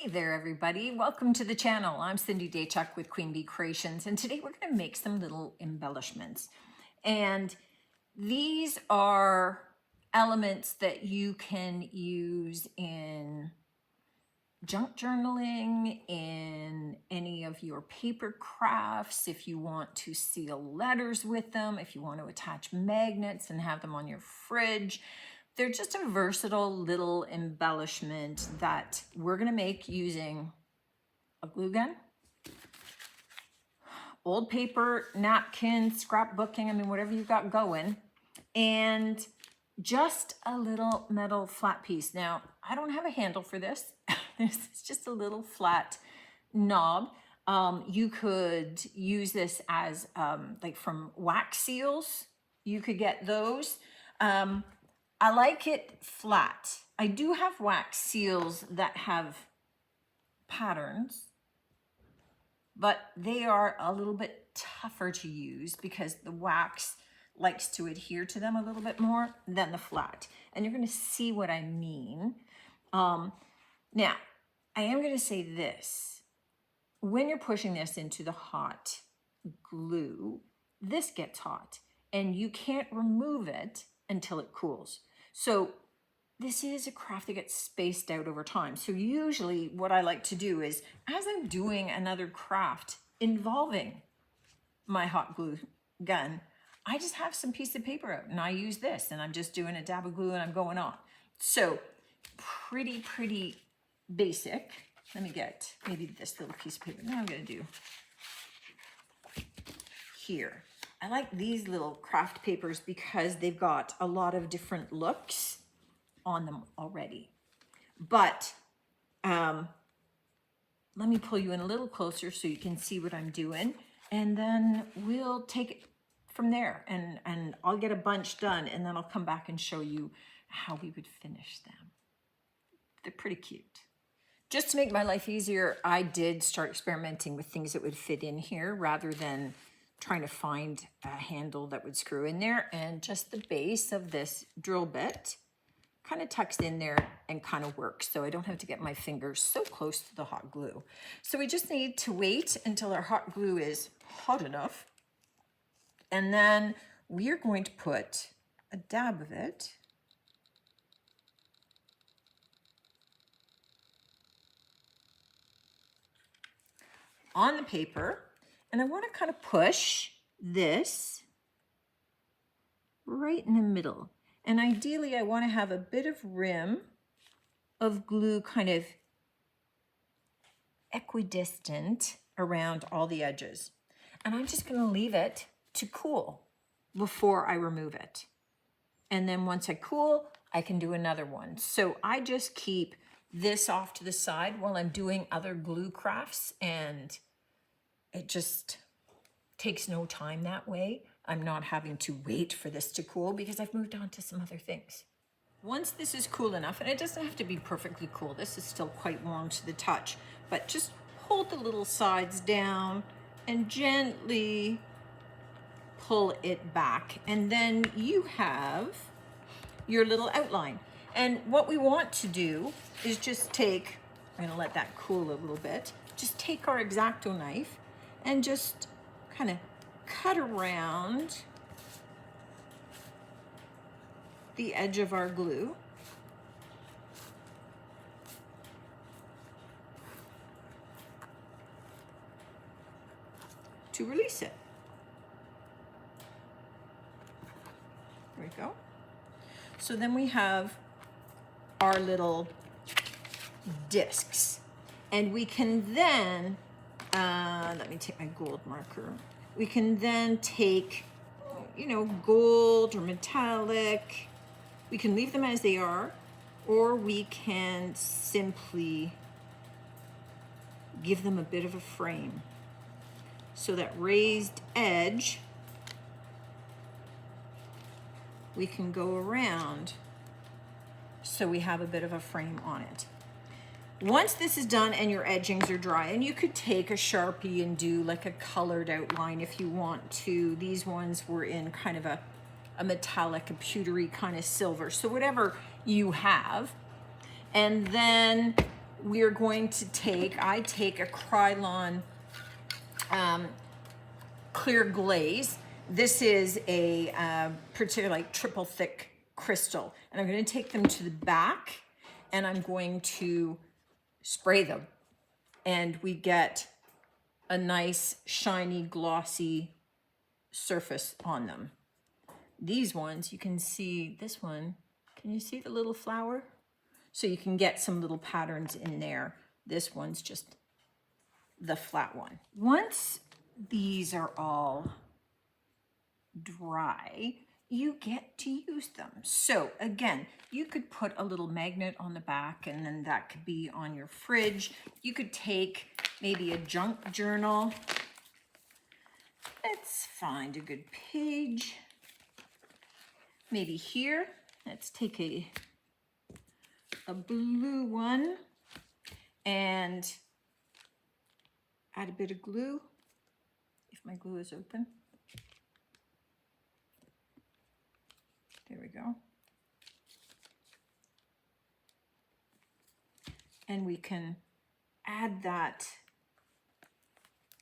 Hey there, everybody. Welcome to the channel. I'm Cindy Daychuck with Queen Bee Creations, and today we're going to make some little embellishments. And these are elements that you can use in junk journaling, in any of your paper crafts, if you want to seal letters with them, if you want to attach magnets and have them on your fridge. They're just a versatile little embellishment that we're going to make using a glue gun, old paper, napkins, scrapbooking, whatever you've got going, and just a little metal flat piece. Now, I don't have a handle for this. This is just a little flat knob. You could use this as like from wax seals. You could get those. I like it flat. I do have wax seals that have patterns, but they are a little bit tougher to use because the wax likes to adhere to them a little bit more than the flat. And you're going to see what I mean. Now, I am going to say this. When you're pushing this into the hot glue, this gets hot and you can't remove it until it cools. So this is a craft that gets spaced out over time. So usually what I like to do is, as I'm doing another craft involving my hot glue gun, I just have some piece of paper out and I use this and I'm just doing a dab of glue and I'm going on. So pretty basic. Let me get maybe this little piece of paper. Now I'm gonna do here. I like these little craft papers because they've got a lot of different looks on them already. But let me pull you in a little closer so you can see what I'm doing. And then we'll take it from there and I'll get a bunch done and then I'll come back and show you how we would finish them. They're pretty cute. Just to make my life easier, I did start experimenting with things that would fit in here rather than trying to find a handle that would screw in there. And just the base of this drill bit kind of tucks in there and kind of works. So I don't have to get my fingers so close to the hot glue. So we just need to wait until our hot glue is hot enough. And then we are going to put a dab of it on the paper. And I want to kind of push this right in the middle. And ideally, I want to have a bit of rim of glue kind of equidistant around all the edges. And I'm just going to leave it to cool before I remove it. And then once I cool, I can do another one. So I just keep this off to the side while I'm doing other glue crafts, and it just takes no time that way. I'm not having to wait for this to cool because I've moved on to some other things. Once this is cool enough, and it doesn't have to be perfectly cool, this is still quite warm to the touch, but just hold the little sides down and gently pull it back. And then you have your little outline. And what we want to do is just take, I'm gonna let that cool a little bit, just take our X-Acto knife and just kind of cut around the edge of our glue. To release it. There we go. So then we have our little discs, and we can then let me take my gold marker. We can then take, gold or metallic. We can leave them as they are, or we can simply give them a bit of a frame. So that raised edge, we can go around so we have a bit of a frame on it. Once this is done and your edgings are dry, and you could take a Sharpie and do like a colored outline if you want to. These ones were in kind of a metallic, a pewtery kind of silver. So whatever you have. And then we're going to I take a Krylon clear glaze. This is a particular like triple thick crystal. And I'm going to take them to the back and I'm going to spray them. And we get a nice shiny glossy surface on them. These ones, you can see this one. Can you see the little flower? So you can get some little patterns in there. This one's just the flat one. Once these are all dry, you get to use them. So again, you could put a little magnet on the back and then that could be on your fridge. You could take maybe a junk journal. Let's find a good page. Maybe here, let's take a blue one and add a bit of glue, if my glue is open. There we go. And we can add that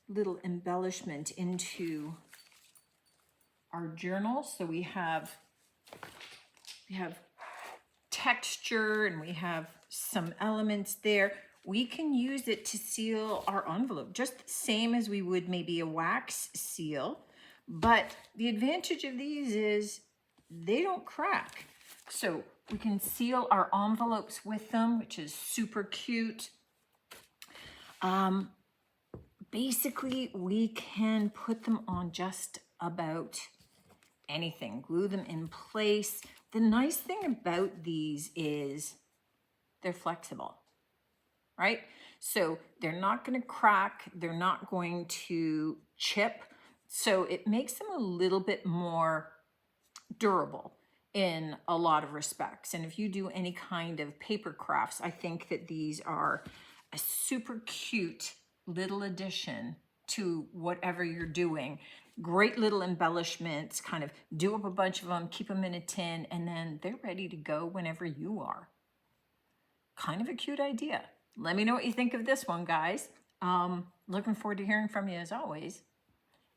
little embellishment into our journal. So we have texture and we have some elements there. We can use it to seal our envelope, just the same as we would maybe a wax seal. But the advantage of these is they don't crack. So we can seal our envelopes with them, which is super cute. Basically, we can put them on just about anything, glue them in place. The nice thing about these is they're flexible, right? So they're not going to crack, they're not going to chip. So it makes them a little bit more durable in a lot of respects. And if you do any kind of paper crafts, I think that these are a super cute little addition to whatever you're doing. Great little embellishments, kind of do up a bunch of them, keep them in a tin, and then they're ready to go whenever you are. Kind of a cute idea. Let me know what you think of this one, guys. Looking forward to hearing from you as always,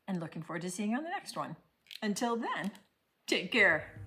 and looking forward to seeing you on the next one. Until then, take care.